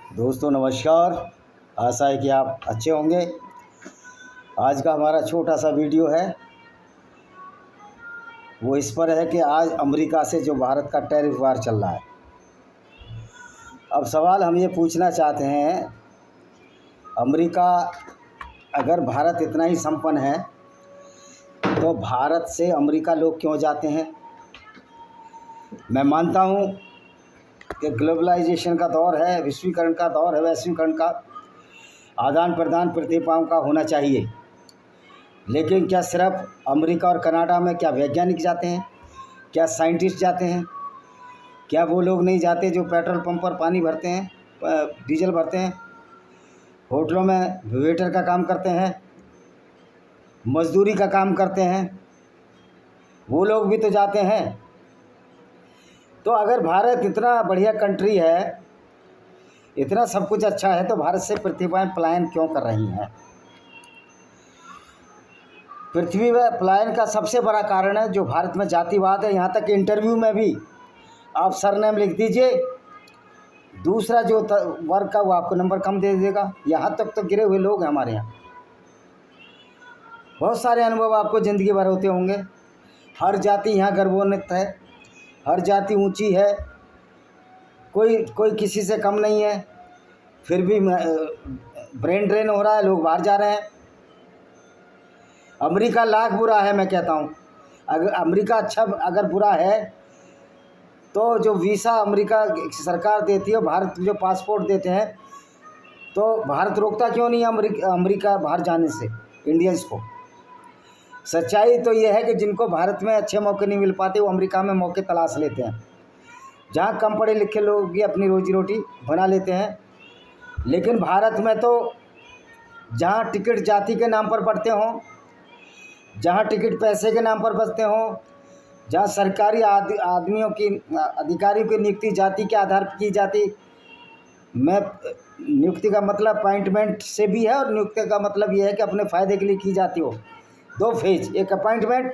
दोस्तों नमस्कार। आशा है कि आप अच्छे होंगे। आज का हमारा छोटा सा वीडियो है वो इस पर है कि आज अमेरिका से जो भारत का टैरिफ वार चल रहा है। अब सवाल हम ये पूछना चाहते हैं, अमेरिका अगर भारत इतना ही संपन्न है तो भारत से अमेरिका लोग क्यों जाते हैं? मैं मानता हूँ कि ग्लोबलाइजेशन का दौर है, विश्वीकरण का दौर है, वैश्वीकरण का आदान प्रदान प्रतिभाओं का होना चाहिए। लेकिन क्या सिर्फ अमेरिका और कनाडा में क्या वैज्ञानिक जाते हैं? क्या साइंटिस्ट जाते हैं? क्या वो लोग नहीं जाते जो पेट्रोल पंप पर पानी भरते हैं, डीजल भरते हैं, होटलों में वेटर का काम करते हैं, मजदूरी का काम करते हैं? वो लोग भी तो जाते हैं। तो अगर भारत इतना बढ़िया कंट्री है, इतना सब कुछ अच्छा है, तो भारत से प्रतिभाएं पलायन क्यों कर रही हैं? पृथ्वी में पलायन का सबसे बड़ा कारण है जो भारत में जातिवाद है। यहाँ तक कि इंटरव्यू में भी आप सरनेम लिख दीजिए, दूसरा जो वर्ग का वो आपको नंबर कम दे देगा। यहाँ तक तो गिरे हुए लोग हैं हमारे यहाँ। बहुत सारे अनुभव आपको ज़िंदगी भर होते होंगे। हर जाति यहाँ गर्वोन्वित है, हर जाति ऊंची है, कोई किसी से कम नहीं है। फिर भी ब्रेन ड्रेन हो रहा है, लोग बाहर जा रहे हैं। अमेरिका लाख बुरा है, मैं कहता हूँ। अगर अमेरिका अच्छा अगर बुरा है तो जो वीज़ा अमेरिका सरकार देती है, भारत जो पासपोर्ट देते हैं, तो भारत रोकता क्यों नहीं अमेरिका बाहर जाने से इंडियंस को? सच्चाई तो ये है कि जिनको भारत में अच्छे मौके नहीं मिल पाते वो अमेरिका में मौके तलाश लेते हैं, जहाँ कम पढ़े लिखे लोग भी अपनी रोजी रोटी बना लेते हैं। लेकिन भारत में तो जहाँ टिकट जाति के नाम पर बढ़ते हों, जहाँ टिकट पैसे के नाम पर बचते हों, जहाँ सरकारी आदमियों की अधिकारियों की नियुक्ति जाति के आधार पर की जाती, मैं नियुक्ति का मतलब अपॉइंटमेंट से भी है और नियुक्ति का मतलब ये है कि अपने फ़ायदे के लिए की जाती हो। दो फेज, एक अपॉइंटमेंट,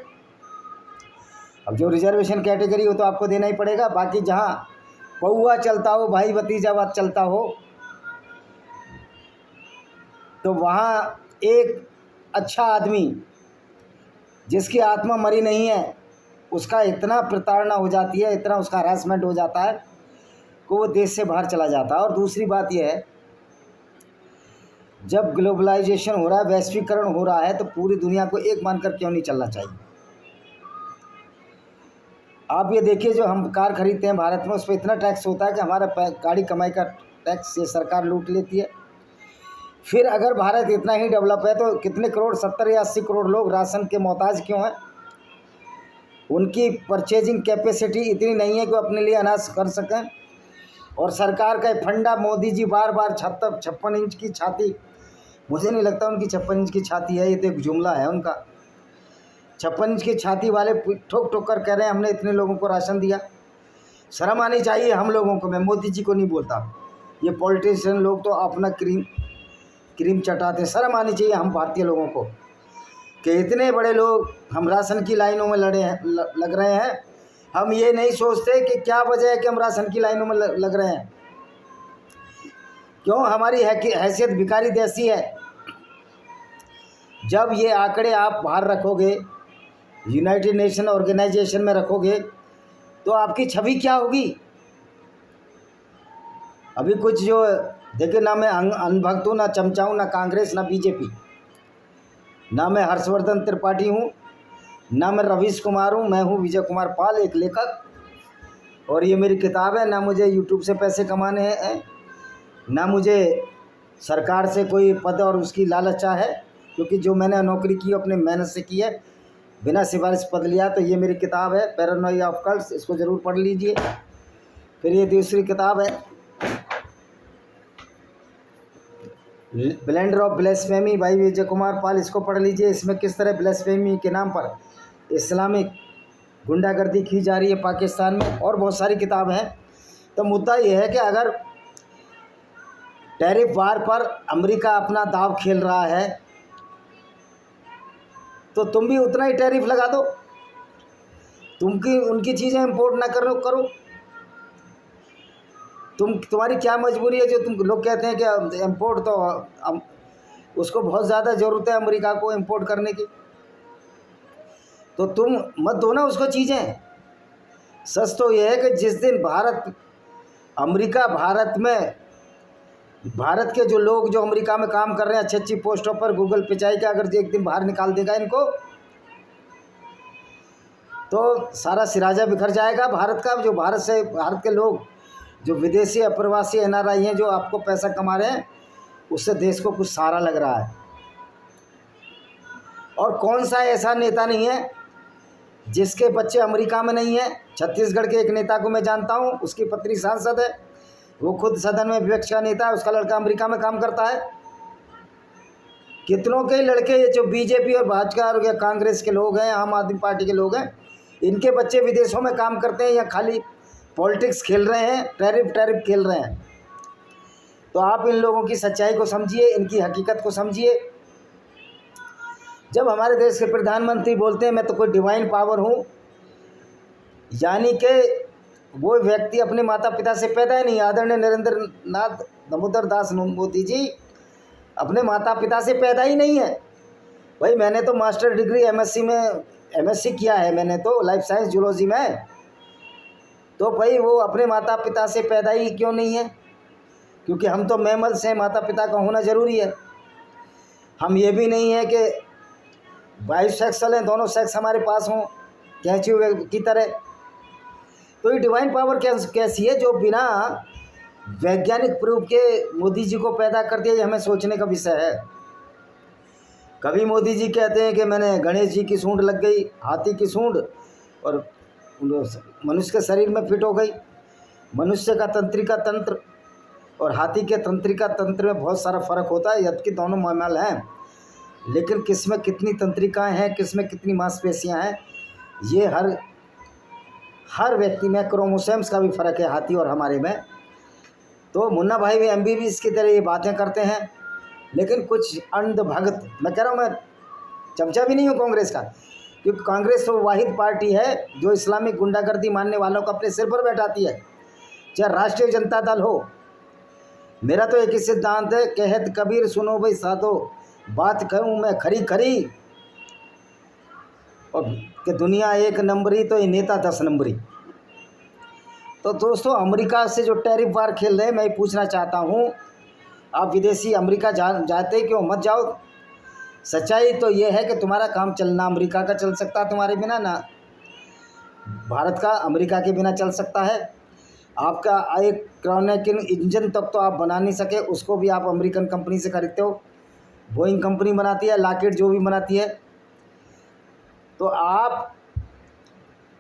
अब जो रिजर्वेशन कैटेगरी हो तो आपको देना ही पड़ेगा। बाकी जहाँ पौआ चलता हो, भाई भतीजावाद चलता हो, तो वहाँ एक अच्छा आदमी जिसकी आत्मा मरी नहीं है, उसका इतना प्रताड़ना हो जाती है, इतना उसका हरासमेंट हो जाता है कि वो देश से बाहर चला जाता है। और दूसरी बात यह है, जब ग्लोबलाइजेशन हो रहा है, वैश्वीकरण हो रहा है, तो पूरी दुनिया को एक मानकर क्यों नहीं चलना चाहिए? आप ये देखिए, जो हम कार खरीदते हैं भारत में, उस पर इतना टैक्स होता है कि हमारा गाड़ी कमाई का टैक्स ये सरकार लूट लेती है। फिर अगर भारत इतना ही डेवलप है तो कितने करोड़, 70 या 80 करोड़ लोग राशन के मोहताज क्यों हैं? उनकी परचेजिंग कैपेसिटी इतनी नहीं है कि वो अपने लिए अनाज कर सकें। और सरकार का फंडा, मोदी जी बार बार 56 इंच की छाती, मुझे नहीं लगता उनकी 56 इंच की छाती है, ये तो एक जुमला है उनका। 56 इंच की छाती वाले ठोक ठोक कर कह रहे हैं हमने इतने लोगों को राशन दिया। शर्म आनी चाहिए हम लोगों को। मैं मोदी जी को नहीं बोलता, ये पॉलिटिशियन लोग तो अपना क्रीम चटाते। शर्म आनी चाहिए हम भारतीय लोगों को कि इतने बड़े लोग हम राशन की लाइनों में लग रहे हैं। हम ये नहीं सोचते कि क्या वजह है कि हम राशन की लाइनों में लग रहे हैं। क्यों? हमारी हैसियत भिखारी जैसी है। जब ये आंकड़े आप बाहर रखोगे, यूनाइटेड नेशन ऑर्गेनाइजेशन में रखोगे, तो आपकी छवि क्या होगी? अभी कुछ जो देखिए, ना मैं अनभक्त हूँ, ना चमचा हूँ, ना कांग्रेस, ना बीजेपी, ना मैं हर्षवर्धन त्रिपाठी हूँ, ना मैं रवीश कुमार हूँ। मैं हूँ विजय कुमार पाल, एक लेखक, और ये मेरी किताब है। ना मुझे यूट्यूब से पैसे कमाने हैं, ना मुझे सरकार से कोई पद और उसकी लालचा है, क्योंकि जो मैंने नौकरी की अपने मेहनत से की है, बिना सिफारिश पद लिया। तो ये मेरी किताब है पैरानोइया ऑफ कल्ट्स, इसको ज़रूर पढ़ लीजिए। फिर ये दूसरी किताब है ब्लेंडर ऑफ ब्लेस्फेमी भाई विजय कुमार पाल, इसको पढ़ लीजिए। इसमें किस तरह ब्लेस्फेमी के नाम पर इस्लामिक गुंडागर्दी की जा रही है पाकिस्तान में, और बहुत सारी किताब हैं। तो मुद्दा ये है कि अगर टैरिफ वार पर अमेरिका अपना दाव खेल रहा है, तो तुम भी उतना ही टैरिफ लगा दो, उनकी चीज़ें इंपोर्ट ना करो। तुम्हारी क्या मजबूरी है जो तुम लोग कहते हैं कि इम्पोर्ट तो उसको बहुत ज़्यादा ज़रूरत है अमेरिका को इम्पोर्ट करने की, तो तुम मत दो ना उसको चीज़ें। सच तो यह है कि जिस दिन अमेरिका भारत के जो लोग जो अमेरिका में काम कर रहे हैं अच्छी अच्छी पोस्टों पर गूगल पिचाई के अगर एक दिन बाहर निकाल देगा इनको, तो सारा सिराजा बिखर जाएगा भारत का। जो भारत के लोग जो विदेशी अप्रवासी NRI हैं जो आपको पैसा कमा रहे हैं, उससे देश को कुछ सहारा लग रहा है। और कौन सा ऐसा नेता नहीं है जिसके बच्चे अमेरिका में नहीं है। छत्तीसगढ़ के एक नेता को मैं जानता हूँ, उसकी पत्नी सांसद है, वो खुद सदन में विपक्ष का नेता है, उसका लड़का अमेरिका में काम करता है। कितनों के लड़के ये जो बीजेपी और भाजपा और कांग्रेस के लोग हैं, आम आदमी पार्टी के लोग हैं, इनके बच्चे विदेशों में काम करते हैं या खाली पॉलिटिक्स खेल रहे हैं, टैरिफ खेल रहे हैं। तो आप इन लोगों की सच्चाई को समझिए, इनकी हकीकत को समझिए। जब हमारे देश के प्रधानमंत्री बोलते हैं मैं तो कोई डिवाइन पावर हूँ, यानी कि वो व्यक्ति अपने माता पिता से पैदा ही नहीं। आदरणीय नरेंद्र नाथ दामोदर दास मोदी जी अपने माता पिता से पैदा ही नहीं है। भाई मैंने तो मास्टर डिग्री MSc किया है, मैंने तो लाइफ साइंस जूलॉजी में। तो भाई वो अपने माता पिता से पैदा ही क्यों नहीं है? क्योंकि हम तो मैमल्स हैं, माता पिता का होना ज़रूरी है। हम ये भी नहीं है कि बाइसेक्सुअल हैं, दोनों सेक्स हमारे पास हों कैंची हुए की तरह। तो ये डिवाइन पावर कैसी है जो बिना वैज्ञानिक प्रूफ के मोदी जी को पैदा कर दिया? ये हमें सोचने का विषय है। कभी मोदी जी कहते हैं कि मैंने गणेश जी की सूंड लग गई, हाथी की सूंड, और मनुष्य के शरीर में फिट हो गई। मनुष्य का तंत्रिका तंत्र और हाथी के तंत्रिका तंत्र में बहुत सारा फ़र्क होता है, जबकि दोनों मैमल हैं, लेकिन किस में कितनी तंत्रिकाएं हैं, किस में कितनी मांसपेशियां हैं, ये हर व्यक्ति में क्रोमोसोम्स का भी फ़र्क है हाथी और हमारे में। तो मुन्ना भाई भी MBBS की तरह ये बातें करते हैं, लेकिन कुछ अंध भगत, मैं कह रहा हूँ, मैं चमचा भी नहीं हूँ कांग्रेस का, क्योंकि कांग्रेस तो वाहिद पार्टी है जो इस्लामिक गुंडागर्दी मानने वालों को अपने सिर पर बैठाती है, चाहे राष्ट्रीय जनता दल हो। मेरा तो एक ही सिद्धांत है, कहत कबीर सुनो भाई साधो, बात कहूँ मैं खरी खरी, और कि दुनिया 1 नंबरी तो ये नेता 10 नंबरी। तो दोस्तों अमेरिका से जो टैरिफ वार खेल रहे हैं, मैं पूछना चाहता हूँ, आप विदेशी अमेरिका जाते क्यों? मत जाओ। सच्चाई तो ये है कि तुम्हारा काम चलना अमेरिका का चल सकता है तुम्हारे बिना, ना भारत का अमेरिका के बिना चल सकता है। आपका एक क्रोनेकिन इंजन तक तो आप बना नहीं सके, उसको भी आप अमेरिकन कंपनी से खरीदते हो। बोइंग कंपनी बनाती है, लॉकहीड जो भी बनाती है। तो आप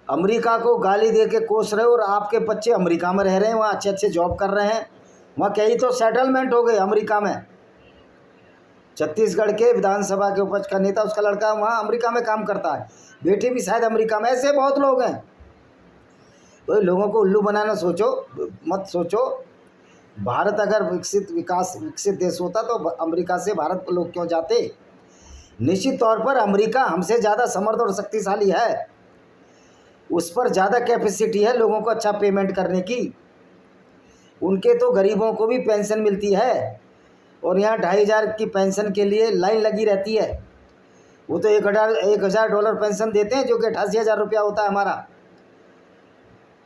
अमेरिका को गाली दे के कोस रहे हो, और आपके बच्चे अमेरिका में रह रहे हैं, वहाँ अच्छे अच्छे जॉब कर रहे हैं, वहाँ कई तो सेटलमेंट हो गए अमेरिका में। छत्तीसगढ़ के विधानसभा के उपज का नेता, उसका लड़का वहाँ अमेरिका में काम करता है, बेटी भी शायद अमेरिका में। ऐसे बहुत लोग हैं। तो लोगों को उल्लू बनाना मत सोचो। भारत अगर विकसित देश होता तो अमेरिका से भारत लोग क्यों जाते? निश्चित तौर पर अमेरिका हमसे ज़्यादा समर्थ और शक्तिशाली है, उस पर ज़्यादा कैपेसिटी है लोगों को अच्छा पेमेंट करने की। उनके तो गरीबों को भी पेंशन मिलती है, और यहाँ $2,500 की पेंशन के लिए लाइन लगी रहती है। वो तो $1,000 पेंशन देते हैं, जो कि 88,000 रुपया होता है हमारा।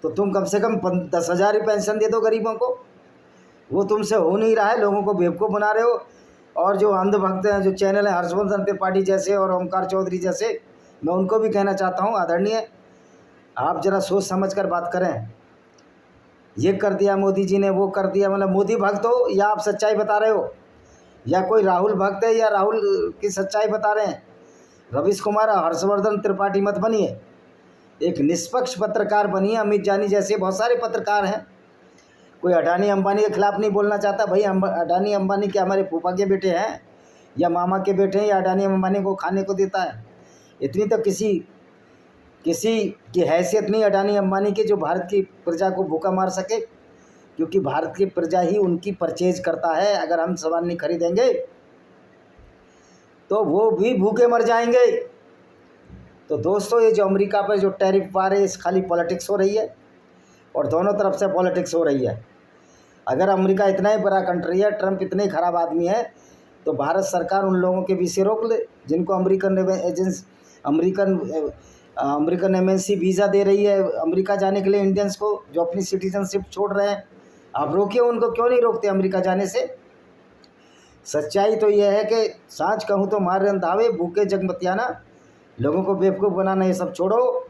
तो तुम कम से कम 10,000 ही पेंशन दे दो गरीबों को। वो तुमसे हो नहीं रहा है, लोगों को बेवकूफ़ बना रहे हो। और जो अंधभक्त हैं, जो चैनल हैं, हर्षवर्धन त्रिपाठी जैसे और ओमकार चौधरी जैसे, मैं उनको भी कहना चाहता हूँ, आदरणीय, आप ज़रा सोच समझ कर बात करें। ये कर दिया मोदी जी ने, वो कर दिया, मतलब मोदी भक्त हो या आप सच्चाई बता रहे हो, या कोई राहुल भक्त है या राहुल की सच्चाई बता रहे हैं। रवीश कुमार हर्षवर्धन त्रिपाठी मत बनिए, एक निष्पक्ष पत्रकार बनिए। अमित जानी जैसे बहुत सारे पत्रकार हैं। कोई अडानी अंबानी के खिलाफ नहीं बोलना चाहता। भाई अडानी अंबानी क्या हमारे फूफा के बेटे हैं या मामा के बेटे हैं, या अडानी अंबानी को खाने को देता है? इतनी तो किसी की हैसियत नहीं अडानी अंबानी की, जो भारत की प्रजा को भूखा मार सके, क्योंकि भारत की प्रजा ही उनकी परचेज करता है। अगर हम सामान नहीं खरीदेंगे तो वो भी भूखे मर जाएंगे। तो दोस्तों ये जो अमेरिका पर जो टैरिफ वार है, इस खाली पॉलिटिक्स हो रही है, और दोनों तरफ से पॉलिटिक्स हो रही है। अगर अमेरिका इतना ही बड़ा कंट्री है, ट्रंप इतने ही खराब आदमी है, तो भारत सरकार उन लोगों के वीज़े रोक ले जिनको अमेरिकन एमएनसी वीज़ा दे रही है अमेरिका जाने के लिए इंडियंस को, जो अपनी सिटीजनशिप छोड़ रहे हैं। आप रोकिए उनको, क्यों नहीं रोकते अमेरिका जाने से। सच्चाई तो यह है कि सांच कहूँ तो मारे दावे, भूखे जगमतियाना, लोगों को बेवकूफ़ बनाना ये सब छोड़ो।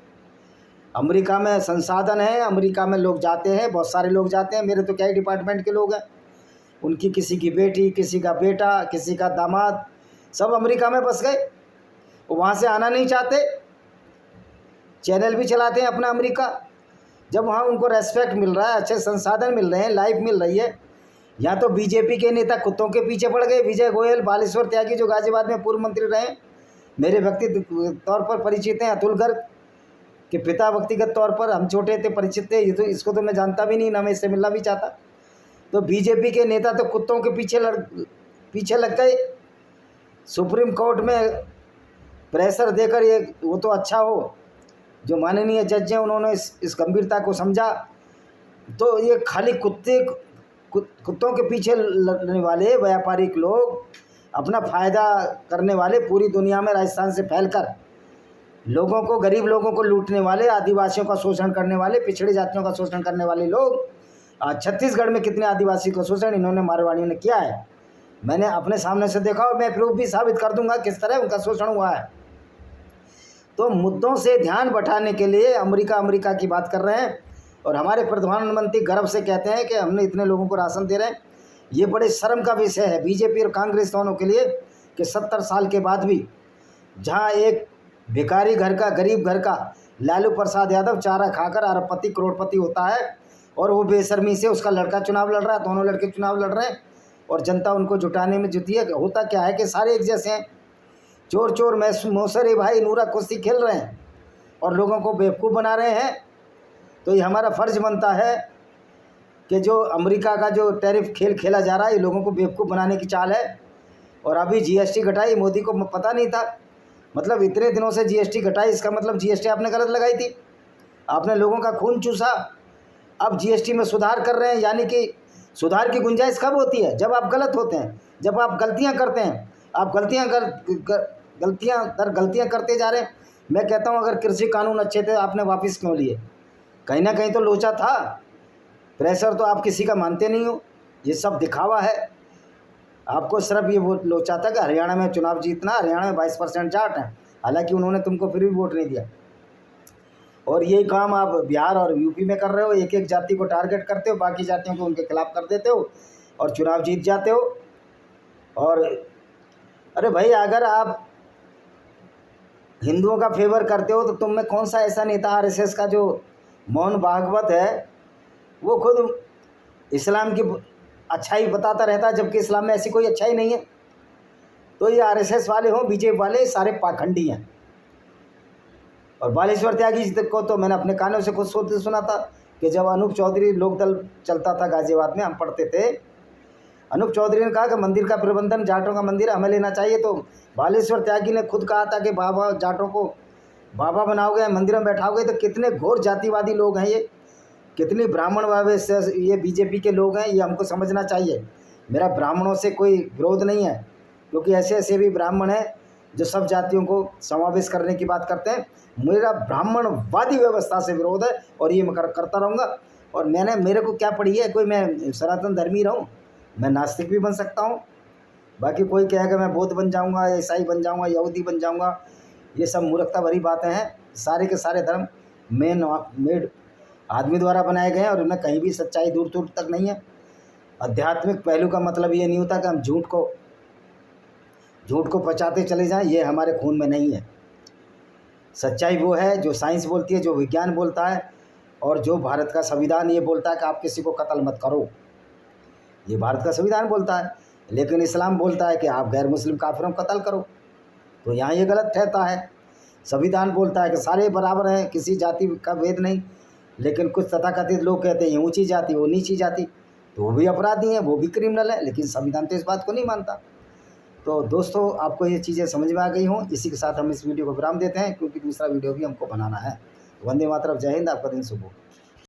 अमेरिका में संसाधन है, अमेरिका में लोग जाते हैं, बहुत सारे लोग जाते हैं। मेरे तो क्या ही डिपार्टमेंट के लोग हैं, उनकी किसी की बेटी, किसी का बेटा, किसी का दामाद, सब अमेरिका में बस गए, वो वहाँ से आना नहीं चाहते। चैनल भी चलाते हैं अपना अमेरिका। जब वहाँ उनको रेस्पेक्ट मिल रहा है, अच्छे संसाधन मिल रहे हैं, लाइफ मिल रही है, यहाँ तो बीजेपी के नेता कुत्तों के पीछे पड़ गए। विजय गोयल, बालेश्वर त्यागी जो गाजियाबाद में पूर्व मंत्री रहे, मेरे व्यक्तिगत तौर पर परिचित हैं। अतुल गर्ग के पिता व्यक्तिगत तौर पर हम छोटे थे, परिचित थे। ये तो इसको तो मैं जानता भी नहीं, ना मैं इससे मिलना भी चाहता। तो बीजेपी के नेता तो कुत्तों के पीछे लग गए। सुप्रीम कोर्ट में प्रेशर देकर ये वो तो अच्छा हो, जो माननीय जज हैं उन्होंने इस गंभीरता को समझा। तो ये खाली कुत्तों के पीछे लगने वाले व्यापारिक लोग, अपना फ़ायदा करने वाले, पूरी दुनिया में राजस्थान से फैलकर लोगों को, गरीब लोगों को लूटने वाले, आदिवासियों का शोषण करने वाले, पिछड़ी जातियों का शोषण करने वाले लोग। छत्तीसगढ़ में कितने आदिवासी का शोषण इन्होंने, मारवाड़ियों ने किया है, मैंने अपने सामने से देखा और मैं प्रूफ भी साबित कर दूंगा किस तरह उनका शोषण हुआ है। तो मुद्दों से ध्यान बटाने के लिए अमेरिका की बात कर रहे हैं, और हमारे प्रधानमंत्री गर्व से कहते हैं कि हमने इतने लोगों को राशन दे रहे हैं। ये बड़े शर्म का विषय है बीजेपी और कांग्रेस दोनों के लिए कि 70 साल के बाद भी जहां एक भिखारी घर का, गरीब घर का लालू प्रसाद यादव चारा खाकर अरबपति करोड़पति होता है, और वो बेशर्मी से उसका लड़का चुनाव लड़ रहा है, दोनों लड़के चुनाव लड़ रहे हैं, और जनता उनको जुटाने में जुटी है। होता क्या है कि सारे एक जैसे हैं, चोर चोर मौसरे भाई नूरा कुश्ती खेल रहे हैं और लोगों को बेवकूफ़ बना रहे हैं। तो ये हमारा फ़र्ज बनता है कि जो अमेरिका का जो टैरिफ खेल खेला जा रहा है, ये लोगों को बेवकूफ़ बनाने की चाल है। और अभी जीएसटी घटाई, मोदी को पता नहीं था, मतलब इतने दिनों से जीएसटी घटाई, इसका मतलब जीएसटी आपने गलत लगाई थी, आपने लोगों का खून चूसा। अब जीएसटी में सुधार कर रहे हैं, यानी कि सुधार की गुंजाइश कब होती है? जब आप गलत होते हैं, जब आप गलतियां करते हैं। आप गलतियां करते जा रहे हैं। मैं कहता हूं, अगर कृषि कानून अच्छे थे आपने वापस क्यों लिए? कहीं ना कहीं तो लोचा था, प्रेशर तो आप किसी का मानते नहीं हो, ये सब दिखावा है। आपको सिर्फ ये वोट लोचा था कि हरियाणा में चुनाव जीतना, हरियाणा में 22% जाट हैं, हालांकि उन्होंने तुमको फिर भी वोट नहीं दिया। और यही काम आप बिहार और यूपी में कर रहे हो, एक एक जाति को टारगेट करते हो, बाकी जातियों को उनके खिलाफ कर देते हो और चुनाव जीत जाते हो। और अरे भाई, अगर आप हिंदुओं का फेवर करते हो तो तुम में कौन सा ऐसा नेता, आरएसएस का जो मोहन भागवत है, वो खुद इस्लाम की अच्छाई बताता रहता है, जबकि इस्लाम में ऐसी कोई अच्छाई नहीं है। तो ये आरएसएस वाले हों, बीजेपी वाले, सारे पाखंडी हैं। और बालेश्वर त्यागी जी को तो मैंने अपने कानों से खुद सुना था कि जब अनूप चौधरी लोकदल चलता था गाजियाबाद में, हम पढ़ते थे, अनूप चौधरी ने कहा कि मंदिर का प्रबंधन, जाटों का मंदिर, हमें लेना चाहिए। तो बालेश्वर त्यागी ने खुद कहा था कि बाबा, जाटों को बाबा बनाओगे, मंदिर में बैठाओगे। तो कितने घोर जातिवादी लोग हैं ये, कितनी ब्राह्मणवादी ये बीजेपी के लोग हैं, ये हमको समझना चाहिए। मेरा ब्राह्मणों से कोई विरोध नहीं है, क्योंकि ऐसे ऐसे भी ब्राह्मण हैं जो सब जातियों को समावेश करने की बात करते हैं। मेरा ब्राह्मणवादी व्यवस्था से विरोध है, और ये मैं करता रहूँगा। और मेरे को क्या पड़ी है, कोई मैं सनातन धर्मी रहूँ, मैं नास्तिक भी बन सकता हूँ। बाकी कोई कहेगा मैं बौद्ध बन जाऊँगा, ईसाई बन जाऊँगा, यहूदी बन जाऊँगा, ये सब मूर्खता भरी बातें हैं। सारे के सारे धर्म मेड आदमी द्वारा बनाए गए हैं, और उनमें कहीं भी सच्चाई दूर दूर तक नहीं है। आध्यात्मिक पहलू का मतलब ये नहीं होता कि हम झूठ को पचाते चले जाएं, ये हमारे खून में नहीं है। सच्चाई वो है जो साइंस बोलती है, जो विज्ञान बोलता है, और जो भारत का संविधान ये बोलता है कि आप किसी को कत्ल मत करो, ये भारत का संविधान बोलता है। लेकिन इस्लाम बोलता है कि आप गैर मुस्लिम काफिरों को कत्ल करो, तो यहाँ ये गलत ठहरता है। संविधान बोलता है कि सारे बराबर हैं, किसी जाति का भेद नहीं, लेकिन कुछ तथाकथित लोग कहते हैं ये ऊँची जाति, वो नीची जाति, तो वो भी अपराधी हैं, वो भी क्रिमिनल है। लेकिन संविधान तो इस बात को नहीं मानता। तो दोस्तों, आपको ये चीज़ें समझ में आ गई हों। इसी के साथ हम इस वीडियो को विराम देते हैं, क्योंकि दूसरा वीडियो भी हमको बनाना है। वंदे मातरम, जय हिंद, आपका दिन शुभ हो।